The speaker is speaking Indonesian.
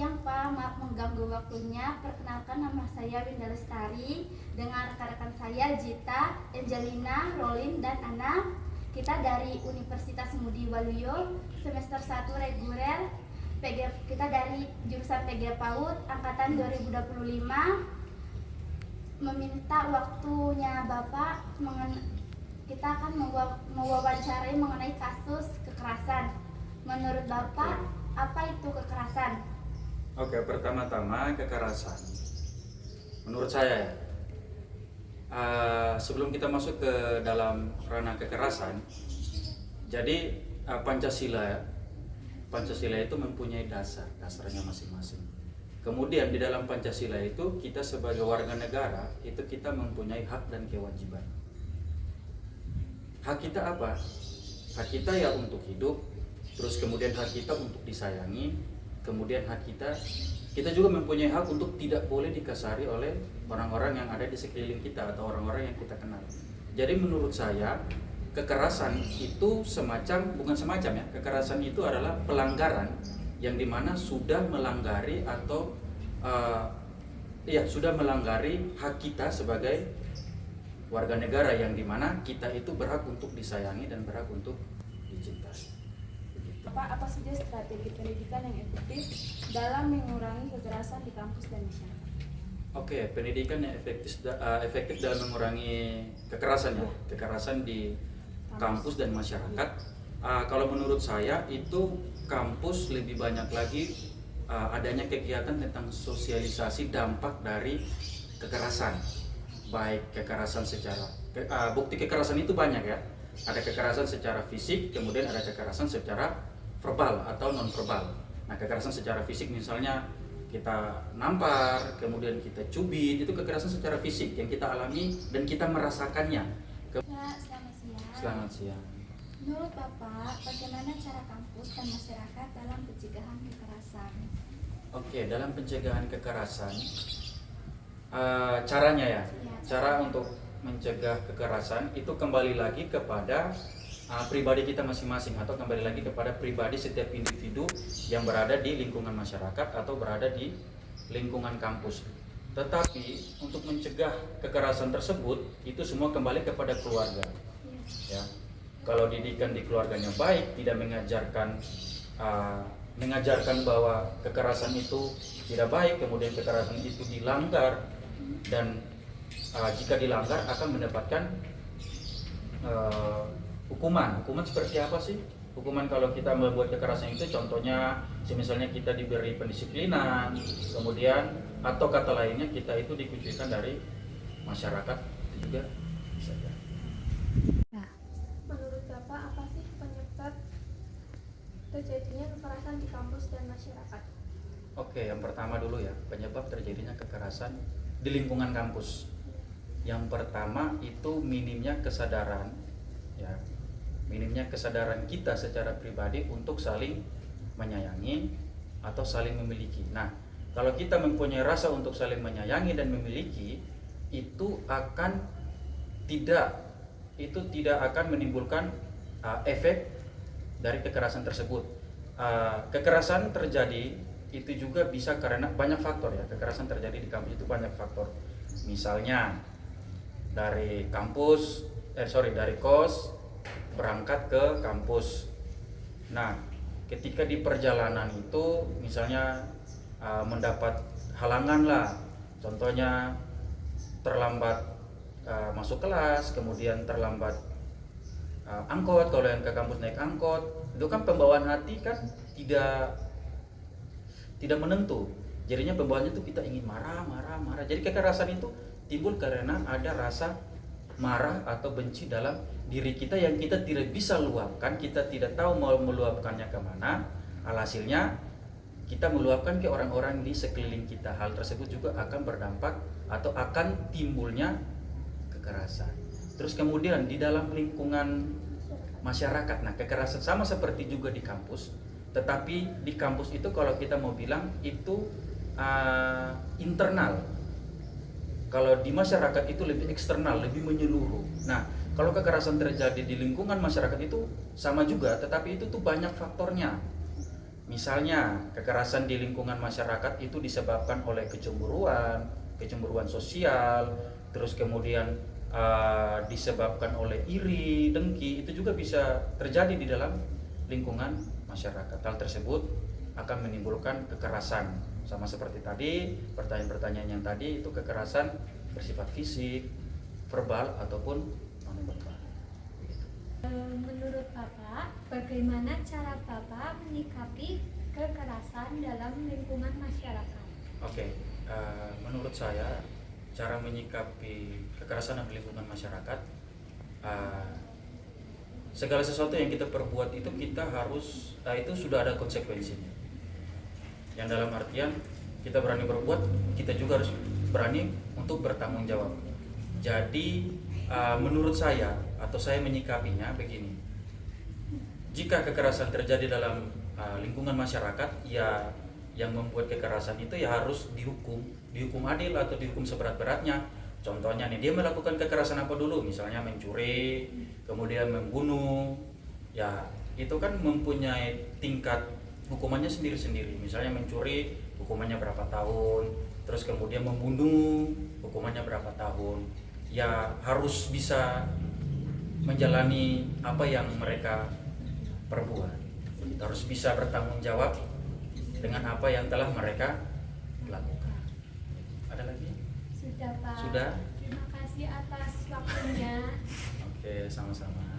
siang Pak, maaf mengganggu waktunya. Perkenalkan, nama saya Winda Lestari dengan rekan-rekan saya Jita, Angelina, Rolin, dan Ana. Kita dari Universitas Ngudi Waluyo, semester 1 reguler. Kita dari jurusan PG PAUD angkatan 2025. Meminta waktunya Bapak, kita akan mewawancarai mengenai kasus kekerasan. Menurut Bapak, apa itu kekerasan? Oke, pertama-tama kekerasan. Menurut saya, sebelum kita masuk ke dalam ranah kekerasan, jadi Pancasila itu mempunyai dasarnya masing-masing. Kemudian di dalam Pancasila itu kita sebagai warga negara itu kita mempunyai hak dan kewajiban. Hak kita apa? Hak kita ya untuk hidup, terus kemudian hak kita untuk disayangi, kemudian hak kita juga mempunyai hak untuk tidak boleh dikasari oleh orang-orang yang ada di sekeliling kita atau orang-orang yang kita kenal. Jadi menurut saya kekerasan itu kekerasan itu adalah pelanggaran yang dimana sudah melanggari atau sudah melanggari hak kita sebagai warga negara yang dimana kita itu berhak untuk disayangi dan berhak untuk dicintai. Apa saja strategi pendidikan yang efektif dalam mengurangi kekerasan di kampus dan masyarakat? Oke, pendidikan yang efektif dalam mengurangi kekerasan di kampus dan masyarakat. Kalau menurut saya itu kampus lebih banyak lagi adanya kegiatan tentang sosialisasi dampak dari kekerasan, baik kekerasan bukti kekerasan itu banyak ya. Ada kekerasan secara fisik, kemudian ada kekerasan secara verbal atau non verbal. Nah, kekerasan secara fisik misalnya kita nampar, kemudian kita cubit, itu kekerasan secara fisik yang kita alami dan kita merasakannya. Selamat siang. Selamat siang. Menurut Bapak, bagaimana cara kampus dan masyarakat dalam pencegahan kekerasan? Oke, dalam pencegahan kekerasan, caranya ya, cara untuk mencegah kekerasan itu kembali lagi kepada pribadi kita masing-masing atau kembali lagi kepada pribadi setiap individu yang berada di lingkungan masyarakat atau berada di lingkungan kampus. Tetapi untuk mencegah kekerasan tersebut itu semua kembali kepada keluarga. Ya. Kalau didikan di keluarganya baik, tidak mengajarkan bahwa kekerasan itu tidak baik, kemudian kekerasan itu dilanggar dan jika dilanggar akan mendapatkan hukuman seperti apa sih? Hukuman kalau kita membuat kekerasan itu contohnya misalnya kita diberi pendisiplinan, kemudian atau kata lainnya kita itu dikucilkan dari masyarakat, itu juga bisa ya. Menurut Bapak, apa sih penyebab terjadinya kekerasan di kampus dan masyarakat? Oke, yang pertama dulu ya, penyebab terjadinya kekerasan di lingkungan kampus. Yang pertama itu minimnya kesadaran kita secara pribadi untuk saling menyayangi atau saling memiliki. Nah, kalau kita mempunyai rasa untuk saling menyayangi dan memiliki, itu tidak akan menimbulkan efek dari kekerasan tersebut. Kekerasan terjadi itu juga bisa karena banyak faktor ya. Kekerasan terjadi di kampus itu banyak faktor. Misalnya dari kos berangkat ke kampus. Nah, ketika di perjalanan itu misalnya mendapat halangan lah, contohnya terlambat masuk kelas, kemudian terlambat angkot. Kalau yang ke kampus naik angkot, itu kan pembawaan hati kan tidak menentu. Jadinya pembawaannya itu kita ingin marah. Jadi kekerasan itu timbul karena ada rasa marah atau benci dalam diri kita yang kita tidak bisa luapkan, kita tidak tahu mau meluapkannya kemana. Alhasilnya kita meluapkan ke orang-orang di sekeliling kita. Hal tersebut juga akan berdampak atau akan timbulnya kekerasan. Terus kemudian di dalam lingkungan masyarakat, nah kekerasan sama seperti juga di kampus, tetapi di kampus itu kalau kita mau bilang itu internal. Kalau di masyarakat itu lebih eksternal, lebih menyeluruh. Nah, kalau kekerasan terjadi di lingkungan masyarakat itu sama juga, tetapi itu tuh banyak faktornya. Misalnya kekerasan di lingkungan masyarakat itu disebabkan oleh kecemburuan sosial, terus kemudian disebabkan oleh iri, dengki, itu juga bisa terjadi di dalam lingkungan masyarakat. Hal tersebut akan menimbulkan kekerasan. Sama seperti tadi, pertanyaan-pertanyaan yang tadi itu kekerasan bersifat fisik, verbal ataupun non-verbal. Begitu. Menurut Bapak, bagaimana cara Bapak menyikapi kekerasan dalam lingkungan masyarakat? Oke, menurut saya cara menyikapi kekerasan dalam lingkungan masyarakat, segala sesuatu yang kita perbuat itu kita harus itu sudah ada konsekuensinya. Yang dalam artian kita berani berbuat, kita juga harus berani untuk bertanggung jawab. Jadi menurut saya atau saya menyikapinya begini, jika kekerasan terjadi dalam lingkungan masyarakat, ya yang membuat kekerasan itu ya harus dihukum adil atau dihukum seberat-beratnya. Contohnya nih, dia melakukan kekerasan apa dulu, misalnya mencuri, kemudian membunuh, ya itu kan mempunyai tingkat hukumannya sendiri-sendiri. Misalnya mencuri hukumannya berapa tahun, terus kemudian membunuh hukumannya berapa tahun. Ya harus bisa menjalani apa yang mereka perbuat. Kita harus bisa bertanggung jawab dengan apa yang telah mereka lakukan. Ada lagi? Sudah, Pak. Sudah? Terima kasih atas waktunya. Oke, sama-sama.